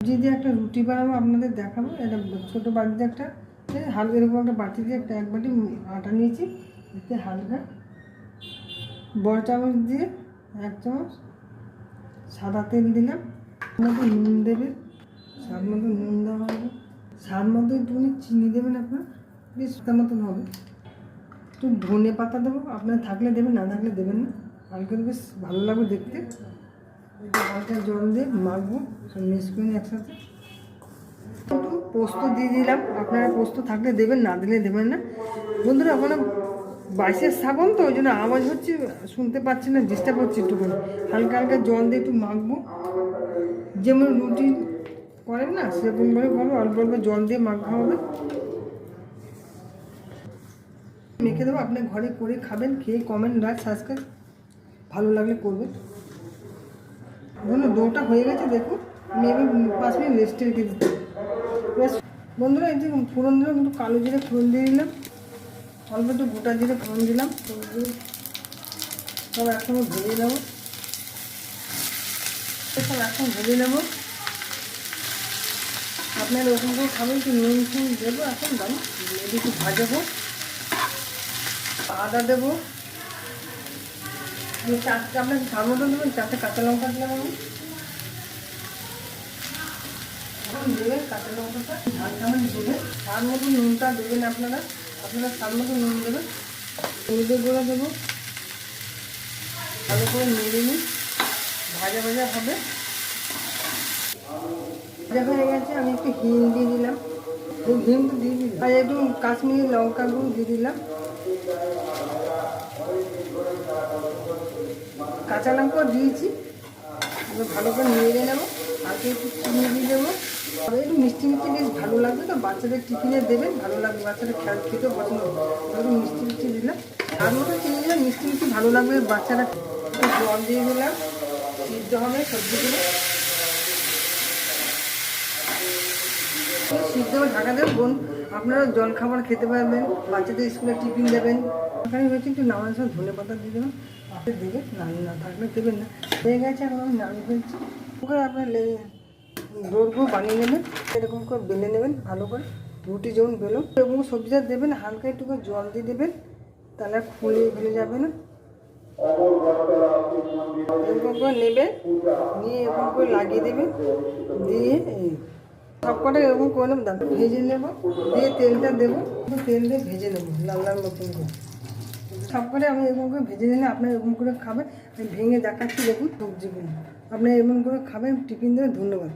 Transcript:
যদি একটা রুটি বানাবো আপনাদের দেখাবো। এটা ছোটো বাটিতে একটা হালকা এরকম একটা বাটিতে এক বাটি আটা নিয়েছি। এতে হালকা বড় চামচ দিয়ে 1 চামচ সাদা তেল দিলাম। মতো নুন দেবেন, স্বাদ মতো নুন দেওয়া হবে। স্বাদ মতো একটুখানি চিনি দেবেন, আপনার বেশ তার মতন হবে। একটু ধনে পাতা দেবো, আপনার থাকলে দেবেন, না থাকলে দেবেন না। হালকা বেশ ভালো লাগবে দেখতে। হালকা জল দিয়ে মাখবো, সব মিক্স করে একসাথে। একটু পোস্ত দিয়ে দিলাম, আপনারা পোস্ত থাকলে দেবেন, না দিলে দেবেন না। বন্ধুরা ওখানে বাইশের শ্রাবণ তো, ওই জন্য আওয়াজ হচ্ছে, শুনতে পাচ্ছি না, ডিস্টার্ব হচ্ছে একটুখানি। হালকা হালকা জল দিয়ে একটু মাখবো, যেমন রুটি করেন না সেরকমভাবে করবো। অল্প অল্প জল দিয়ে মাখা হবে, মেখে দেবো। আপনি ঘরে করে খাবেন, খেয়ে কমেন্ট লাইক সাবস্ক্রাইব ভালো লাগলে করবেন। বন্ধু ডোটা হয়ে গেছে দেখুন, আমি এবার 5 মিনিট রেস্টে রেখে দিতে। বন্ধুরা এই যে ফোড়ন দিলাম, একটু কালো জিরে ফোড়ন দিয়ে দিলাম, অল্প একটু গোটা জিরে ফোড়ন দিলাম। সব একসঙ্গে ভেজে নেবো, সব একসঙ্গে ভেজে নেবো। আপনার ওরকম করে খাবেন, একটু নুন ফুন দেবো। এখন দাম একটু ভাজাবো, আদা দেবো 4টে, আপনার স্বাদ মতো দেবেন। 4টে কাঁচা লঙ্কা দিলাম আমি। এখন দেবেন কাঁচা লঙ্কাটা, ঝালটা মানে দেবেন। স্বাদ মতো নুনটা দেবেন, আপনারা স্বাদ মতো নুন দেবেন। হলুদের গুঁড়ো দেবো, ভালো করে নেড়ে নিই, ভাজা ভাজা হবে। ভাজা হয়ে গেছে, আমি একটু হিং দিয়ে দিলাম, হিং তো দিয়ে দিলাম, আর একটু কাশ্মীরি লঙ্কা গুঁড়ো দিয়ে দিলাম। কাঁচা লঙ্কাও দিয়েছি, এবার ভালো করে নেড়ে নেবো। হালকা একটু চিনি দিয়ে দেবো, তবে একটু মিষ্টি মিষ্টি বেশ ভালো লাগবে তো, বাচ্চাদের টিফিনে দেবেন, ভালো লাগবে, বাচ্চারা খেতেও পছন্দ করবে। একটু মিষ্টি মিষ্টি দিলাম, আর মতো চিনি দিলাম, মিষ্টি মিষ্টি ভালো লাগবে বাচ্চারা। একটু জল দিয়ে দিলাম, সিদ্ধ হবে সবজিগুলো, সিদ্ধ হবে, ঢাকা দেবেন। আপনারা জল খাবার খেতে পারবেন, বাচ্চাদের স্কুলে টিফিন দেবেন। ওখানে হয়েছে একটু নামানোর সময় ধনে পাতা দিয়ে দেবেন, দেবেন, না থাকলে দেবেন না। হয়ে গেছে, এখন আমি নামিয়ে ফেলছি। ওখানে আপনার দৈর্ঘ্য বানিয়ে নেবেন, এরকম করে বেলে নেবেন ভালো করে, রুটি যেমন বেলো এরকম সবজিটা দেবেন। হালকা একটু করে জল দিয়ে দেবেন, তাহলে ফুলে ফেলে যাবে না। এরকম করে নেবেন, নিয়ে এরকম করে লাগিয়ে দেবেন, দিয়ে সব কটা এরকম করে নেব, দাঁড়া ভেজে নেবো, দিয়ে তেলটা দেবো, তেল দিয়ে ভেজে নেবো লাল লাল মতন করে। সব করে আমি এরকম করে ভেজে নিলে আপনার এরকম করে খাবেন। আমি ভেঙে দেখাচ্ছি, দেখুন সবজিগুলো আপনার এরকম করে খাবেন, টিফিন দেবেন। ধন্যবাদ।